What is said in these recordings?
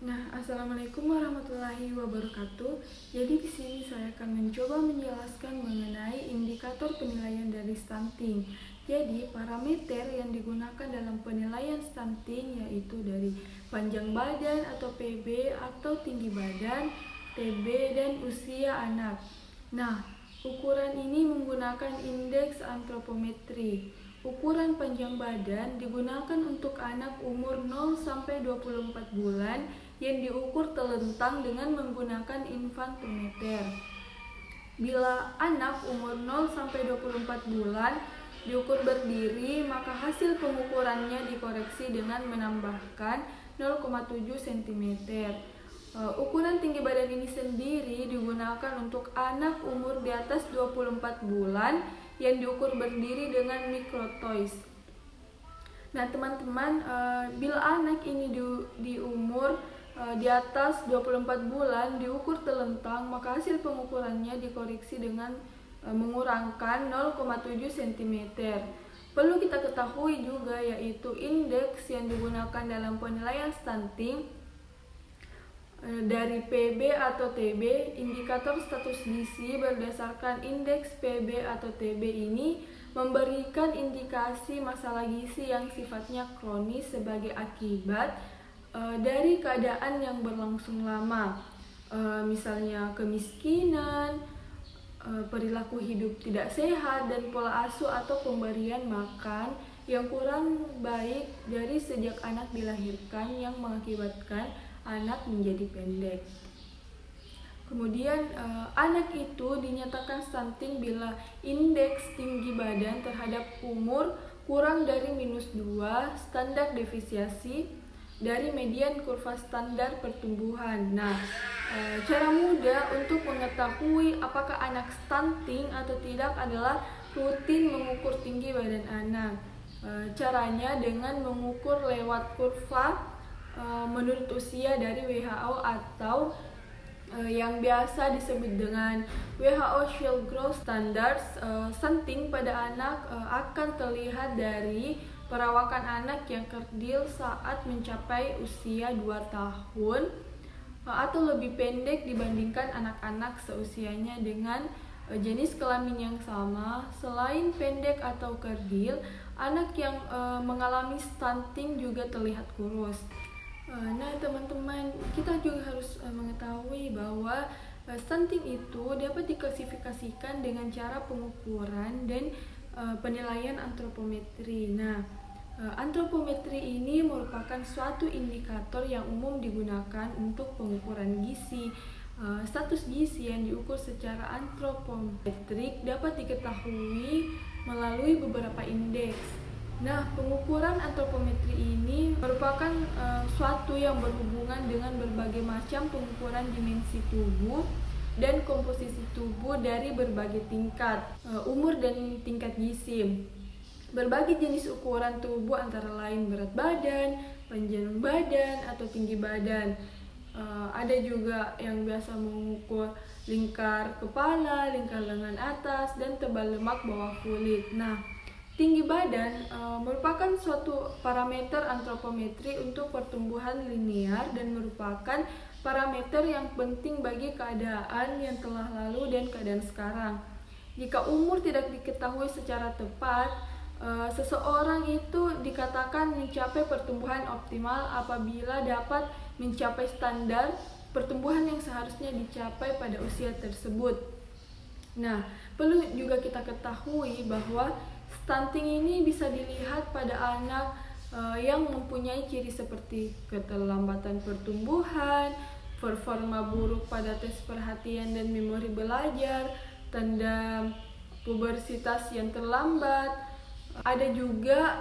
Assalamualaikum warahmatullahi wabarakatuh. Jadi di sini saya akan mencoba menjelaskan mengenai indikator penilaian dari stunting. Jadi parameter yang digunakan dalam penilaian stunting yaitu dari panjang badan atau PB atau tinggi badan, TB, dan usia anak. Ukuran ini menggunakan indeks antropometri. Ukuran panjang badan digunakan untuk anak umur 0 sampai 24 bulan yang diukur telentang dengan menggunakan infantometer. Bila anak umur 0 sampai 24 bulan diukur berdiri, maka hasil pengukurannya dikoreksi dengan menambahkan 0,7 cm. Ukuran tinggi badan ini sendiri digunakan untuk anak umur di atas 24 bulan yang diukur berdiri dengan mikrotoys. Teman-teman, bila anak ini di umur di atas 24 bulan diukur telentang, maka hasil pengukurannya dikoreksi dengan mengurangkan 0,7 cm. Perlu kita ketahui juga yaitu indeks yang digunakan dalam penilaian stunting dari PB atau TB. Indikator status gizi berdasarkan indeks PB atau TB ini memberikan indikasi masalah gizi yang sifatnya kronis sebagai akibat dari keadaan yang berlangsung lama, misalnya kemiskinan, perilaku hidup tidak sehat, dan pola asuh atau pemberian makan yang kurang baik dari sejak anak dilahirkan yang mengakibatkan anak menjadi pendek. Kemudian anak itu dinyatakan stunting bila indeks tinggi badan terhadap umur kurang dari -2 standar deviasi dari median kurva standar pertumbuhan. Cara mudah untuk mengetahui apakah anak stunting atau tidak adalah rutin mengukur tinggi badan anak. Caranya dengan mengukur lewat kurva menurut usia dari WHO atau yang biasa disebut dengan WHO Child Growth Standards. Stunting pada anak akan terlihat dari perawakan anak yang kerdil saat mencapai usia 2 tahun atau lebih pendek dibandingkan anak-anak seusianya dengan jenis kelamin yang sama. Selain pendek atau kerdil, anak yang mengalami stunting juga terlihat kurus. Teman-teman, kita juga harus mengetahui bahwa stunting itu dapat diklasifikasikan dengan cara pengukuran dan penilaian antropometri. Antropometri ini merupakan suatu indikator yang umum digunakan untuk pengukuran gizi. Status gizi yang diukur secara antropometrik dapat diketahui melalui beberapa indeks. Pengukuran antropometri ini merupakan suatu yang berhubungan dengan berbagai macam pengukuran dimensi tubuh dan komposisi tubuh dari berbagai tingkat, umur dan tingkat gizi. Berbagai jenis ukuran tubuh antara lain berat badan, panjang badan, atau tinggi badan. Ada juga yang biasa mengukur lingkar kepala, lingkar lengan atas, dan tebal lemak bawah kulit. Tinggi badan merupakan suatu parameter antropometri untuk pertumbuhan linear dan merupakan parameter yang penting bagi keadaan yang telah lalu dan keadaan sekarang. Jika umur tidak diketahui secara tepat, seseorang itu dikatakan mencapai pertumbuhan optimal apabila dapat mencapai standar pertumbuhan yang seharusnya dicapai pada usia tersebut. Perlu juga kita ketahui bahwa stunting ini bisa dilihat pada anak yang mempunyai ciri seperti keterlambatan pertumbuhan, performa buruk pada tes perhatian dan memori belajar, tanda pubertas yang terlambat. Ada juga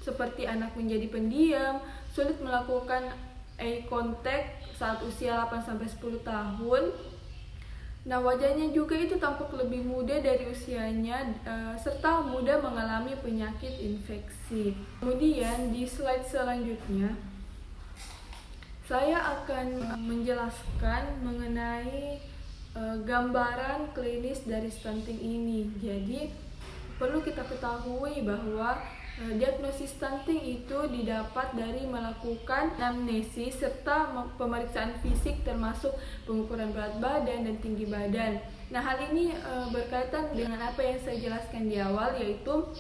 seperti anak menjadi pendiam, sulit melakukan eye contact saat usia 8-10 tahun. Wajahnya juga itu tampak lebih muda dari usianya, serta mudah mengalami penyakit infeksi. Kemudian di slide selanjutnya, saya akan menjelaskan mengenai gambaran klinis dari stunting ini. Jadi perlu kita ketahui bahwa Diagnosis stunting itu didapat dari melakukan anamnesis serta pemeriksaan fisik termasuk pengukuran berat badan dan tinggi badan. Nah, hal ini berkaitan dengan apa yang saya jelaskan di awal, yaitu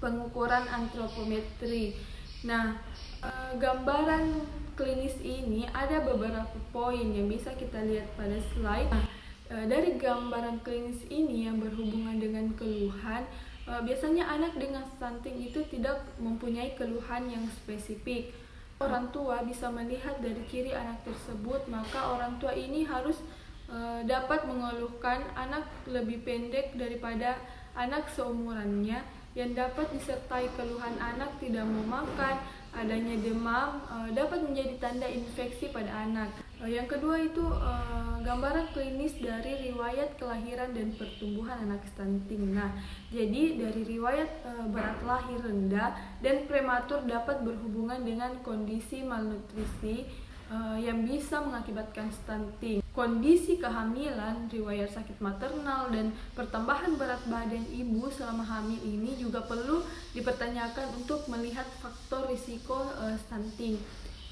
pengukuran antropometri. Nah, gambaran klinis ini ada beberapa poin yang bisa kita lihat pada slide. Nah, dari gambaran klinis ini yang berhubungan dengan keluhan, biasanya anak dengan stunting itu tidak mempunyai keluhan yang spesifik. Orang tua bisa melihat dari ciri anak tersebut, maka orang tua ini harus dapat mengeluhkan anak lebih pendek daripada anak seumurannya, yang dapat disertai keluhan anak tidak mau makan, adanya demam, dapat menjadi tanda infeksi pada anak. Yang kedua itu gambaran klinis dari riwayat kelahiran dan pertumbuhan anak stunting. Nah, jadi dari riwayat berat lahir rendah dan prematur dapat berhubungan dengan kondisi malnutrisi yang bisa mengakibatkan stunting. Kondisi kehamilan, riwayat sakit maternal, dan pertambahan berat badan ibu selama hamil ini juga perlu dipertanyakan untuk melihat faktor risiko stunting.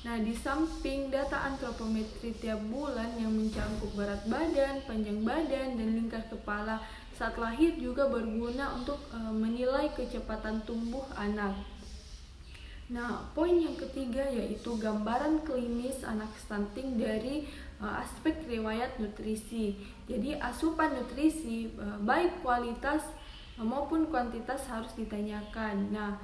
Nah, di samping data antropometri tiap bulan yang mencangkup berat badan, panjang badan, dan lingkar kepala saat lahir juga berguna untuk menilai kecepatan tumbuh anak. Nah, poin yang ketiga yaitu gambaran klinis anak stunting dari aspek riwayat nutrisi. Jadi asupan nutrisi baik kualitas maupun kuantitas harus ditanyakan. Nah,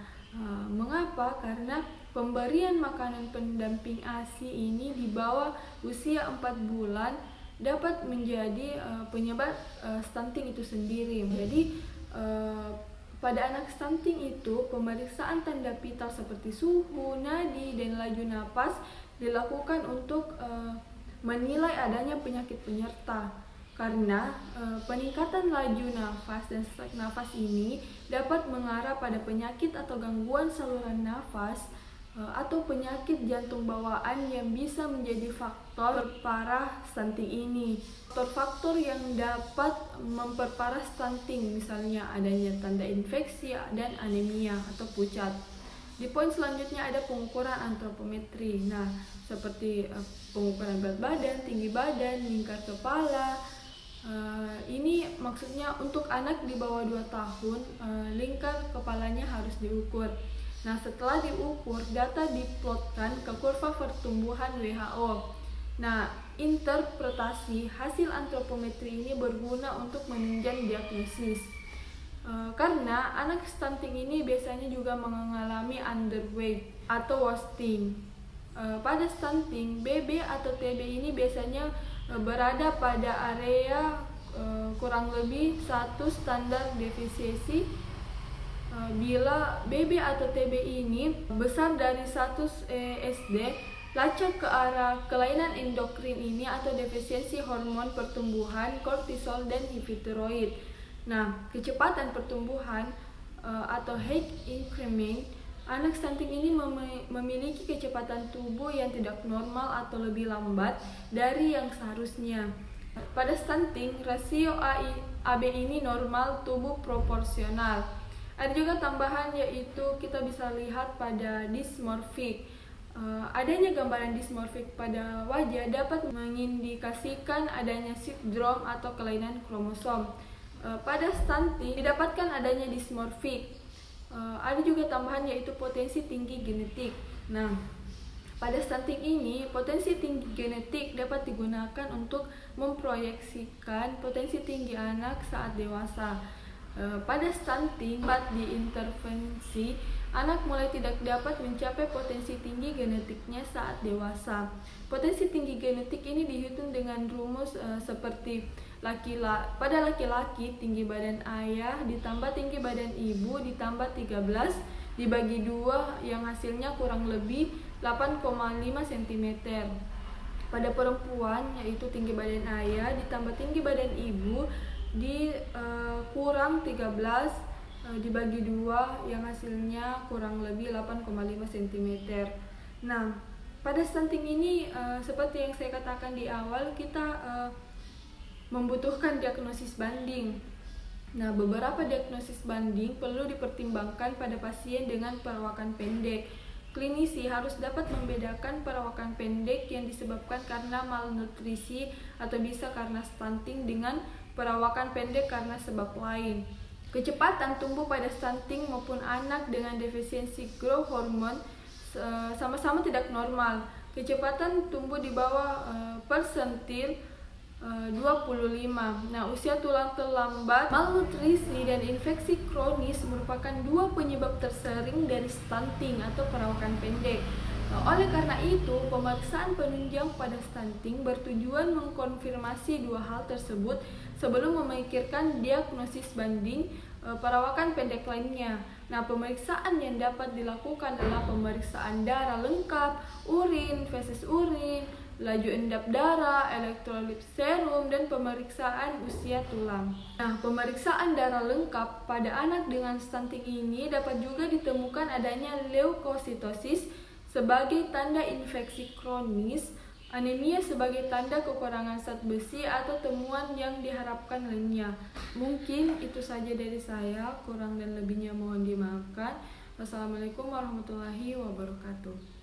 mengapa? Karena pemberian makanan pendamping ASI ini di bawah usia 4 bulan dapat menjadi penyebab stunting itu sendiri. Jadi pada anak stunting itu, pemeriksaan tanda vital seperti suhu, nadi, dan laju napas dilakukan untuk menilai adanya penyakit penyerta. Karena peningkatan laju nafas dan sesak nafas ini dapat mengarah pada penyakit atau gangguan saluran nafas atau penyakit jantung bawaan yang bisa menjadi faktor parah stunting ini. Faktor-faktor yang dapat memperparah stunting, misalnya adanya tanda infeksi dan anemia atau pucat. Di poin selanjutnya ada pengukuran antropometri. Nah, seperti pengukuran berat badan, tinggi badan, lingkar kepala. Ini maksudnya untuk anak di bawah 2 tahun, lingkar kepalanya harus diukur. Nah, setelah diukur, data diplotkan ke kurva pertumbuhan WHO. Nah, interpretasi hasil antropometri ini berguna untuk menunjang diagnosis. Karena anak stunting ini biasanya juga mengalami underweight atau wasting. Pada stunting, BB atau TB ini biasanya berada pada area kurang lebih 1 standar defisiensi. Bila BB atau TB ini besar dari 1 SD, lacak ke arah kelainan endokrin ini atau defisiensi hormon pertumbuhan, kortisol, dan hipotiroid. Nah, kecepatan pertumbuhan atau height increment, anak stunting ini memiliki kecepatan tubuh yang tidak normal atau lebih lambat dari yang seharusnya. Pada stunting, rasio AB ini normal, tubuh proporsional. Ada juga tambahan yaitu kita bisa lihat pada dysmorphic. Adanya gambaran dysmorphic pada wajah dapat mengindikasikan adanya sindrom atau kelainan kromosom. Pada stunting didapatkan adanya dysmorphic. Ada juga tambahan yaitu potensi tinggi genetik. Nah, pada stunting ini potensi tinggi genetik dapat digunakan untuk memproyeksikan potensi tinggi anak saat dewasa. Pada stunting, saat diintervensi, anak mulai tidak dapat mencapai potensi tinggi genetiknya saat dewasa. Potensi tinggi genetik ini dihitung dengan rumus seperti pada laki-laki tinggi badan ayah ditambah tinggi badan ibu ditambah 13 dibagi 2 yang hasilnya kurang lebih 8,5 cm. Pada perempuan yaitu tinggi badan ayah ditambah tinggi badan ibu kurang 13 dibagi 2 yang hasilnya kurang lebih 8,5 cm. Nah, pada stunting ini seperti yang saya katakan di awal, kita membutuhkan diagnosis banding. Nah, beberapa diagnosis banding perlu dipertimbangkan pada pasien dengan perawakan pendek. Klinisi harus dapat membedakan perawakan pendek yang disebabkan karena malnutrisi atau bisa karena stunting dengan perawakan pendek karena sebab lain. Kecepatan tumbuh pada stunting maupun anak dengan defisiensi growth hormone sama-sama tidak normal. Kecepatan tumbuh di bawah persentil 25. Nah, usia tulang terlambat, malnutrisi, dan infeksi kronis merupakan dua penyebab tersering dari stunting atau perawakan pendek. Oleh karena itu, pemeriksaan penunjang pada stunting bertujuan mengkonfirmasi dua hal tersebut sebelum memikirkan diagnosis banding perawakan pendek lainnya. Nah, pemeriksaan yang dapat dilakukan adalah pemeriksaan darah lengkap, urin, feses urin, laju endap darah, elektrolit serum, dan pemeriksaan usia tulang. Nah, pemeriksaan darah lengkap pada anak dengan stunting ini dapat juga ditemukan adanya leukositosis sebagai tanda infeksi kronis, anemia sebagai tanda kekurangan zat besi, atau temuan yang diharapkan lainnya. Mungkin itu saja dari saya, kurang dan lebihnya mohon dimaafkan. Wassalamualaikum warahmatullahi wabarakatuh.